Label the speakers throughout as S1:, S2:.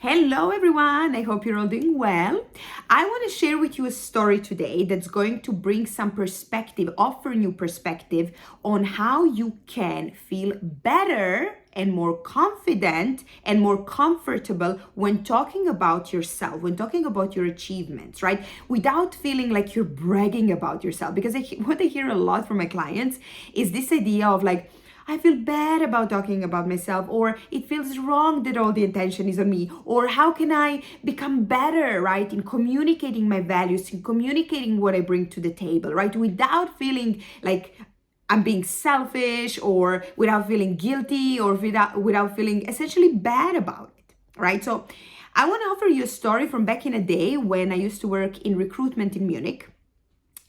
S1: Hello everyone, I hope you're all doing well. I want to share with you a story today that's going to bring some perspective, offer new perspective on how you can feel better and more confident and more comfortable when talking about yourself, when talking about your achievements, right? Without feeling like you're bragging about yourself. Because what I hear a lot from my clients is this idea of like, I feel bad about talking about myself, or it feels wrong that all the attention is on me, or how can I become better, right, in communicating my values, in communicating what I bring to the table, right, without feeling like I'm being selfish, or without feeling guilty, or without feeling essentially bad about it, right? So I want to offer you a story from back in a day when I used to work in recruitment in Munich.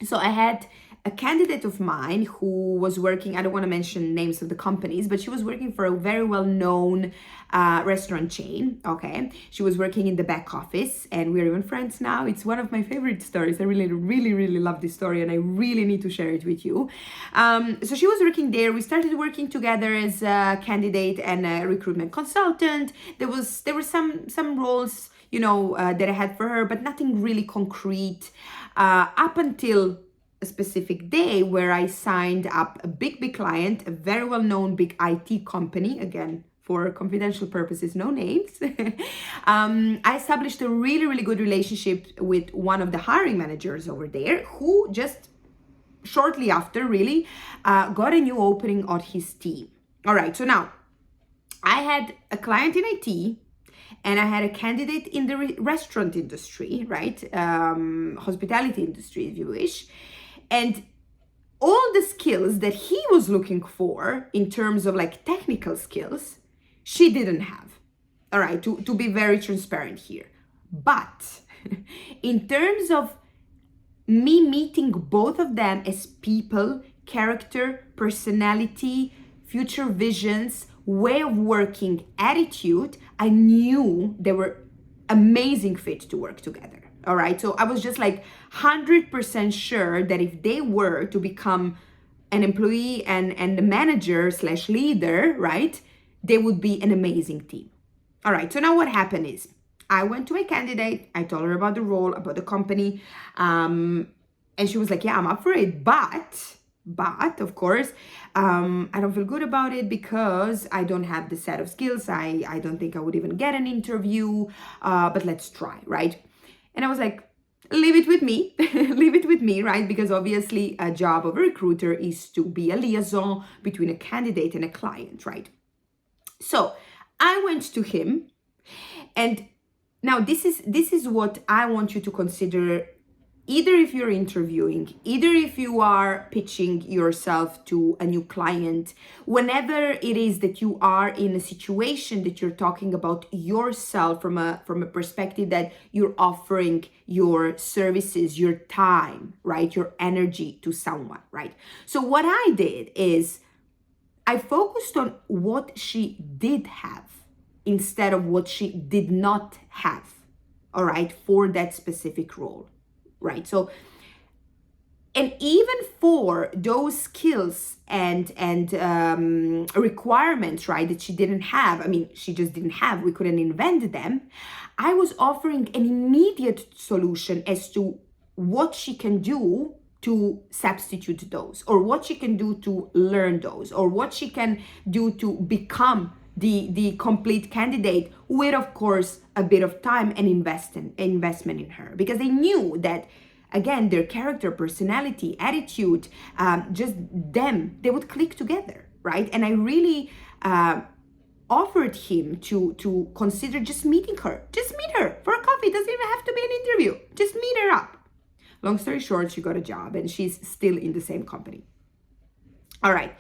S1: So I had a candidate of mine who was working, I don't want to mention names of the companies, but she was working for a very well-known restaurant chain, okay? She was working in the back office and we're even friends now. It's one of my favorite stories. I really love this story and I really need to share it with you. So she was working there. We started working together as a candidate and a recruitment consultant. There were some roles, that I had for her, but nothing really concrete up until a specific day where I signed up a big client, a very well-known big IT company, again, for confidential purposes, no names. I established a really good relationship with one of the hiring managers over there who just shortly after really got a new opening on his team. All right, so now I had a client in IT and I had a candidate in the restaurant industry, right? Hospitality industry, if you wish. And all the skills that he was looking for in terms of like technical skills, she didn't have. All right, to be very transparent here. But in terms of me meeting both of them as people, character, personality, future visions, way of working, attitude, I knew they were amazing fit to work together. All right, so I was just like 100% sure that if they were to become an employee and the manager / leader, right, they would be an amazing team. All right, so now what happened is I went to my candidate, I told her about the role, about the company, and she was like, yeah, I'm up for it, but of course, I don't feel good about it because I don't have the set of skills. I don't think I would even get an interview, but let's try, right? And I was like, leave it with me, leave it with me, right? Because obviously a job of a recruiter is to be a liaison between a candidate and a client, right? So I went to him, and now this is what I want you to consider. Either if you're interviewing, either if you are pitching yourself to a new client, whenever it is that you are in a situation that you're talking about yourself from a perspective that you're offering your services, your time, right, your energy to someone, right? So what I did is I focused on what she did have instead of what she did not have, all right, for that specific role. Right. So, and even for those skills and requirements, right, that she didn't have, I mean, she just didn't have, we couldn't invent them. I was offering an immediate solution as to what she can do to substitute those, or what she can do to learn those, or what she can do to become the complete candidate with, of course, a bit of time and investment in her, because they knew that, again, their character, personality, attitude, just them, they would click together, right? And I really offered him to consider just meeting her. Just meet her for a coffee. It doesn't even have to be an interview. Just meet her up. Long story short, she got a job and she's still in the same company. All right.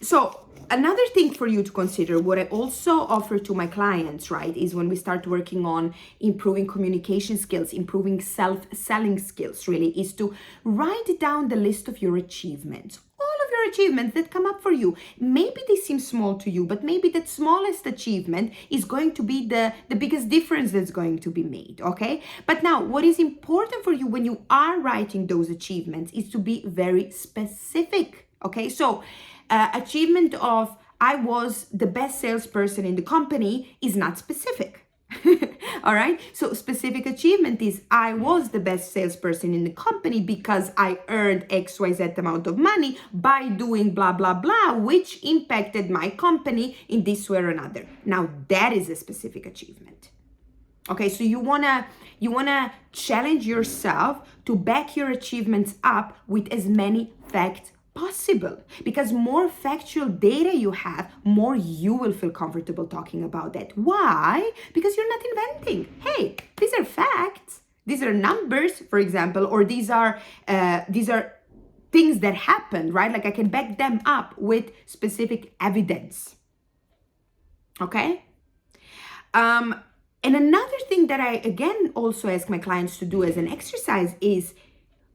S1: So another thing for you to consider, what I also offer to my clients, right, is when we start working on improving communication skills, improving self-selling skills, really, is to write down the list of your achievements, all of your achievements that come up for you. Maybe they seem small to you, but maybe that smallest achievement is going to be the biggest difference that's going to be made, okay? But now, what is important for you when you are writing those achievements is to be very specific. Okay, so achievement of I was the best salesperson in the company is not specific. All right. So specific achievement is I was the best salesperson in the company because I earned XYZ amount of money by doing blah, blah, blah, which impacted my company in this way or another. Now that is a specific achievement. Okay, so you wanna challenge yourself to back your achievements up with as many facts possible, because more factual data you have, more you will feel comfortable talking about that. Why? Because you're not inventing. Hey, these are facts. These are numbers, for example, or these are things that happened, right? Like I can back them up with specific evidence. Okay. And another thing that I, again, also ask my clients to do as an exercise is,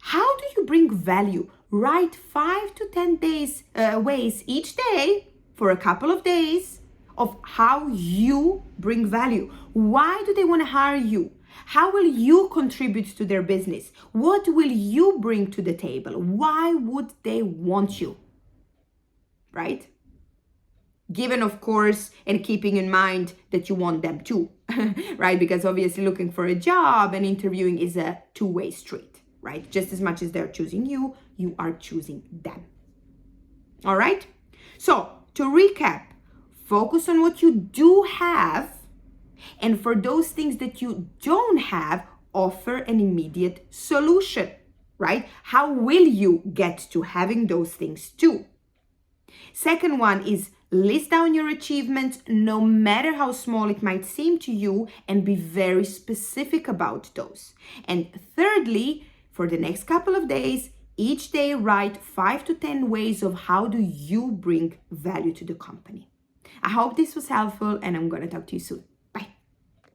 S1: how do you bring value? Write 5 to 10 ways each day for a couple of days of how you bring value. Why do they want to hire you? How will you contribute to their business? What will you bring to the table? Why would they want you? Right? Given, of course, and keeping in mind that you want them too, right? Because obviously looking for a job and interviewing is a two-way street, right? Just as much as they're choosing you, you are choosing them. All right? So to recap, focus on what you do have. And for those things that you don't have, offer an immediate solution, right? How will you get to having those things too? Second one is list down your achievements, no matter how small it might seem to you, and be very specific about those. And thirdly, for the next couple of days, each day write 5 to 10 ways of how do you bring value to the company. I hope this was helpful, and I'm going to talk to you soon.